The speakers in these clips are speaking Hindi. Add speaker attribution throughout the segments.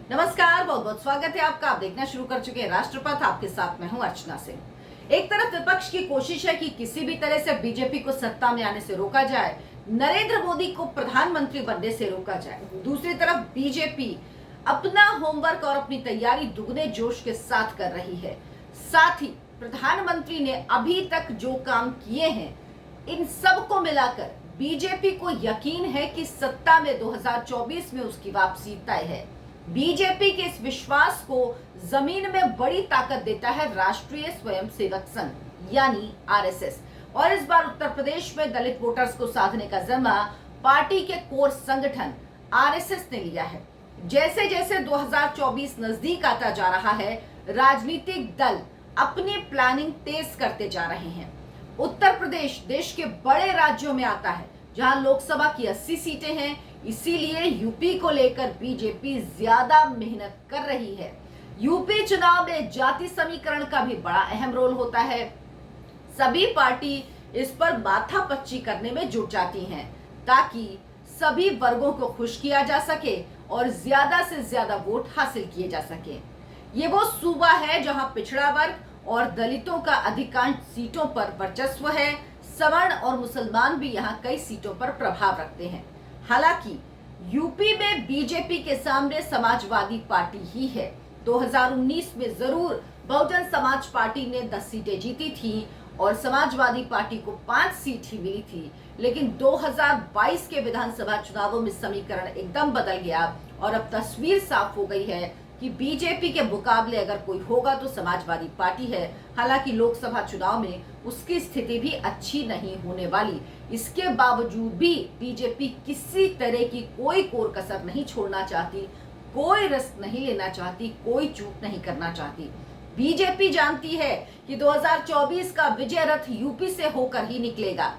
Speaker 1: नमस्कार, बहुत बहुत स्वागत है आपका। आप देखना शुरू कर चुके हैं राष्ट्रपथ। आपके साथ मैं हूं अर्चना सिंह। एक तरफ विपक्ष की कोशिश है कि किसी भी तरह से बीजेपी को सत्ता में आने से रोका जाए, नरेंद्र मोदी को प्रधानमंत्री बनने से रोका जाए। दूसरी तरफ बीजेपी अपना होमवर्क और अपनी तैयारी दुगने जोश के साथ कर रही है। साथ ही प्रधानमंत्री ने अभी तक जो काम किए हैं, इन सब को मिलाकर बीजेपी को यकीन है कि सत्ता में 2024 में उसकी वापसी तय है। बीजेपी के इस विश्वास को जमीन में बड़ी ताकत देता है राष्ट्रीय स्वयंसेवक संघ यानी आरएसएस। और इस बार उत्तर प्रदेश में दलित वोटर्स को साधने का जिम्मा पार्टी के कोर संगठन आरएसएस ने लिया है। जैसे जैसे 2024 नजदीक आता जा रहा है, राजनीतिक दल अपनी प्लानिंग तेज करते जा रहे हैं। उत्तर प्रदेश देश के बड़े राज्यों में आता है जहां लोकसभा की 80 सीटें हैं, इसीलिए यूपी को लेकर बीजेपी ज्यादा मेहनत कर रही है। यूपी चुनाव में जाति समीकरण का भी बड़ा अहम रोल होता है। सभी पार्टी इस पर माथापच्ची करने में जुट जाती हैं ताकि सभी वर्गों को खुश किया जा सके और ज्यादा से ज्यादा वोट हासिल किए जा सके। ये वो सूबा है जहां पिछड़ा वर्ग और दलितों का अधिकांश सीटों पर वर्चस्व है। सवर्ण और मुसलमान भी यहाँ कई सीटों पर प्रभाव रखते हैं। हालांकि यूपी में बीजेपी के सामने समाजवादी पार्टी ही है। 2019 में जरूर बहुजन समाज पार्टी ने 10 सीटें जीती थी और समाजवादी पार्टी को 5 सीट ही मिली थी, लेकिन 2022 के विधानसभा चुनावों में समीकरण एकदम बदल गया और अब तस्वीर साफ हो गई है कि बीजेपी के मुकाबले अगर कोई होगा तो समाजवादी पार्टी है। हालांकि लोकसभा चुनाव में उसकी स्थिति भी अच्छी नहीं होने वाली। इसके बावजूद भी बीजेपी किसी तरह की कोई कोर कसर नहीं छोड़ना चाहती, कोई रिस्क नहीं लेना चाहती, कोई चूक नहीं करना चाहती। बीजेपी जानती है कि 2024 का विजय रथ यूपी से होकर ही निकलेगा।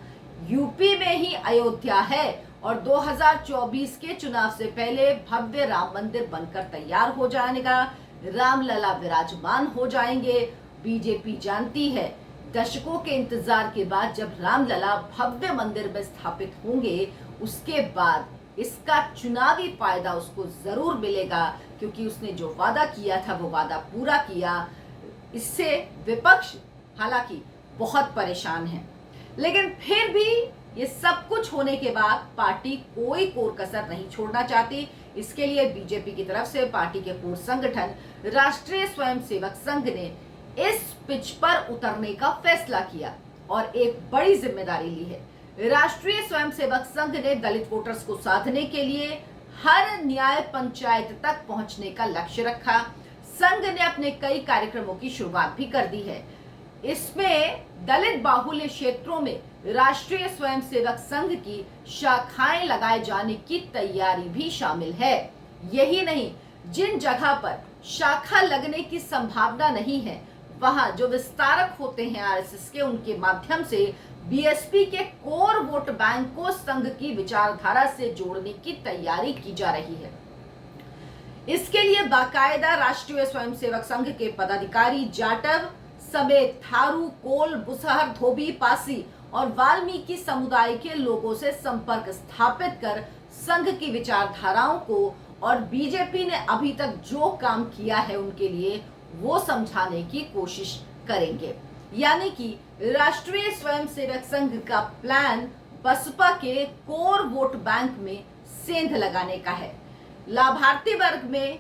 Speaker 1: यूपी में ही अयोध्या है और 2024 के चुनाव से पहले भव्य राम मंदिर बनकर तैयार हो जाएगा। रामलला विराजमान हो जाएंगे। बीजेपी जानती है दशकों के इंतजार के बाद जब रामलला भव्य मंदिर में स्थापित होंगे, उसके बाद इसका चुनावी फायदा उसको जरूर मिलेगा, क्योंकि उसने जो वादा किया था वो वादा पूरा किया। इससे विपक्ष हालांकि बहुत परेशान है, लेकिन फिर भी ये सब कुछ होने के बाद पार्टी कोई कोर कसर नहीं छोड़ना चाहती। इसके लिए बीजेपी की तरफ से पार्टी के कोर संगठन राष्ट्रीय स्वयंसेवक संघ ने इस पिच पर उतरने का फैसला किया और एक बड़ी जिम्मेदारी ली है। राष्ट्रीय स्वयंसेवक संघ ने दलित वोटर्स को साधने के लिए हर न्याय पंचायत तक पहुंचने का लक्ष्य रखा। संघ ने अपने कई कार्यक्रमों की शुरुआत भी कर दी है। इसमें दलित बाहुल्य क्षेत्रों में राष्ट्रीय स्वयंसेवक संघ की शाखाएं लगाए जाने की तैयारी भी शामिल है। यही नहीं, जिन जगह पर शाखा लगने की संभावना नहीं है, वहां जो विस्तारक होते हैं आरएसएस के, उनके माध्यम से बीएसपी के कोर वोट बैंक को संघ की विचारधारा से जोड़ने की तैयारी की जा रही है। इसके लिए बाकायदा राष्ट्रीय स्वयंसेवक संघ के पदाधिकारी जाटव समेत थारू, कोल, बुसहर, धोबी, पासी और वाल्मीकि समुदाय के लोगों से संपर्क स्थापित कर संघ की विचारधाराओं को और बीजेपी ने अभी तक जो काम किया है उनके लिए वो समझाने की कोशिश करेंगे। यानी कि राष्ट्रीय स्वयंसेवक संघ का प्लान बसपा के कोर वोट बैंक में सेंध लगाने का है। लाभार्थी वर्ग में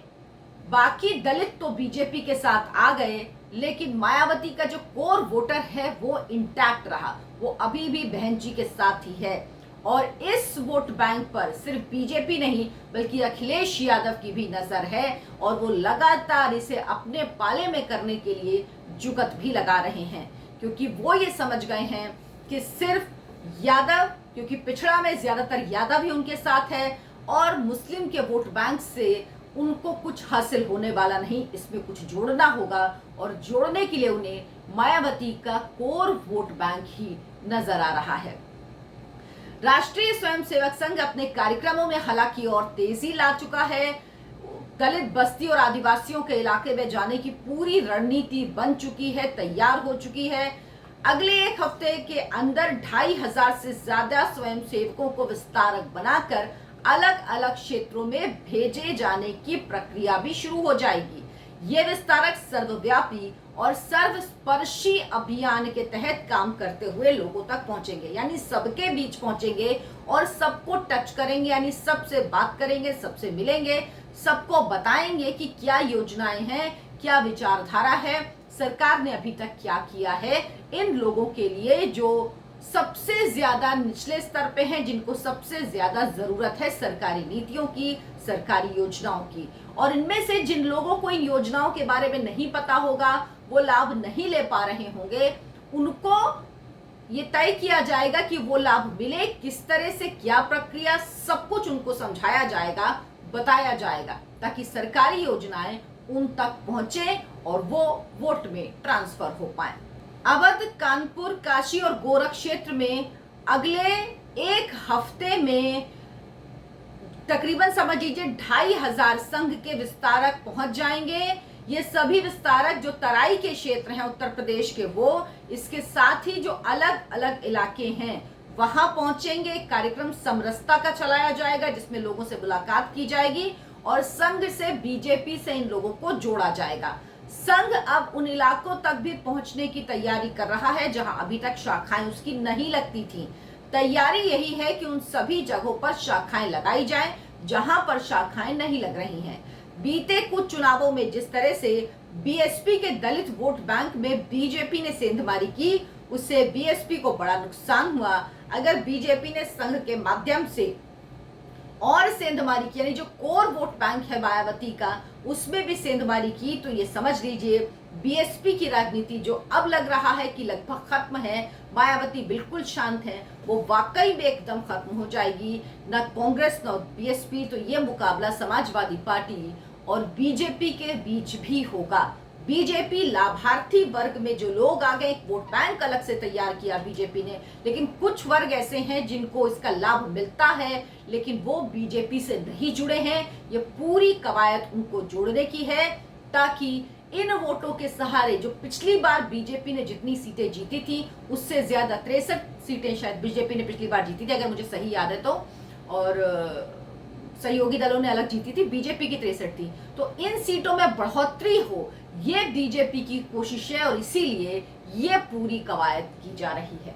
Speaker 1: बाकी दलित तो बीजेपी के साथ आ गए, लेकिन मायावती का जो कोर वोटर है वो इंटैक्ट रहा, वो अभी भी बहन जी के साथ ही है। और इस वोट बैंक पर सिर्फ बीजेपी नहीं बल्कि अखिलेश यादव की भी नजर है और वो लगातार इसे अपने पाले में करने के लिए जुगत भी लगा रहे हैं, क्योंकि वो ये समझ गए हैं कि सिर्फ यादव, क्योंकि पिछड़ा में ज्यादातर यादव ही उनके साथ है और मुस्लिम के वोट बैंक से उनको कुछ हासिल होने वाला नहीं, इसमें कुछ जोड़ना होगा और जोड़ने के लिए उन्हें मायावती का कोर वोट बैंक ही नजर आ रहा है। राष्ट्रीय स्वयंसेवक संघ अपने कार्यक्रमों में हालांकि और तेजी ला चुका है। दलित बस्ती और आदिवासियों के इलाके में जाने की पूरी रणनीति बन चुकी है, तैयार हो चुकी है। अगले एक हफ्ते के अंदर 2500 से ज्यादा स्वयंसेवकों को विस्तारक बनाकर अलग अलग क्षेत्रों में भेजे जाने की प्रक्रिया भी शुरू हो जाएगी। ये विस्तारक सर्वव्यापी और सर्वस्पर्शी अभियान के तहत काम करते हुए लोगों तक पहुंचेंगे, यानी सबके बीच पहुंचेंगे और सबको टच करेंगे, यानी सबसे बात करेंगे, सबसे मिलेंगे, सबको बताएंगे कि क्या योजनाएं हैं, क्या विचारधारा है, सरकार ने अभी तक क्या किया है इन लोगों के लिए जो सबसे ज्यादा निचले स्तर पे हैं, जिनको सबसे ज्यादा जरूरत है सरकारी नीतियों की, सरकारी योजनाओं की। और इनमें से जिन लोगों को इन योजनाओं के बारे में नहीं पता होगा, वो लाभ नहीं ले पा रहे होंगे, उनको ये तय किया जाएगा कि वो लाभ मिले किस तरह से, क्या प्रक्रिया, सब कुछ उनको समझाया जाएगा, बताया जाएगा, ताकि सरकारी योजनाएं उन तक पहुंचे और वो वोट में ट्रांसफर हो पाए। अवध, कानपुर, काशी और गोरख क्षेत्र में अगले एक हफ्ते में तकरीबन समझ लीजिए 2500 संघ के विस्तारक पहुंच जाएंगे। ये सभी विस्तारक जो तराई के क्षेत्र हैं उत्तर प्रदेश के, वो इसके साथ ही जो अलग अलग इलाके हैं वहां पहुंचेंगे। कार्यक्रम समरसता का चलाया जाएगा जिसमें लोगों से मुलाकात की जाएगी और संघ से, बीजेपी से इन लोगों को जोड़ा जाएगा। संघ अब उन इलाकों तक भी पहुंचने की तैयारी कर रहा है जहां अभी तक शाखाएं उसकी नहीं लगती थी। तैयारी यही है कि उन सभी जगहों पर शाखाएं लगाई जाएं जहां पर शाखाएं नहीं लग रही हैं। बीते कुछ चुनावों में जिस तरह से बीएसपी के दलित वोट बैंक में बीजेपी ने सेंधमारी की, उससे बीएसपी को बड़ा नुकसान हुआ। अगर बीजेपी ने संघ के माध्यम से और सेंधमारी की, यानी जो कोर वोट बैंक है मायावती का, उसमें भी सेंधमारी की, तो ये समझ लीजिए बीएसपी की राजनीति जो अब लग रहा है कि लगभग खत्म है, मायावती बिल्कुल शांत है, वो वाकई में एकदम खत्म हो जाएगी। न कांग्रेस न बीएसपी, तो ये मुकाबला समाजवादी पार्टी और बीजेपी के बीच भी होगा। बीजेपी लाभार्थी वर्ग में जो लोग आ गए, एक वोट बैंक अलग से तैयार किया बीजेपी ने, लेकिन कुछ वर्ग ऐसे हैं जिनको इसका लाभ मिलता है लेकिन वो बीजेपी से नहीं जुड़े हैं। ये पूरी कवायद उनको जोड़ने की है ताकि इन वोटों के सहारे जो पिछली बार बीजेपी ने जितनी सीटें जीती थी उससे ज्यादा 63 सीटें शायद बीजेपी ने पिछली बार जीती थी अगर मुझे सही याद है तो, और सहयोगी दलों ने अलग जीती थी, बीजेपी की 63 थी। तो इन सीटों में बढ़ोतरी हो, ये बीजेपी की कोशिश है और इसीलिए ये पूरी कवायद की जा रही है।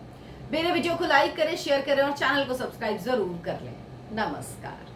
Speaker 1: मेरे वीडियो को लाइक करें, शेयर करें और चैनल को सब्सक्राइब जरूर कर लें। नमस्कार।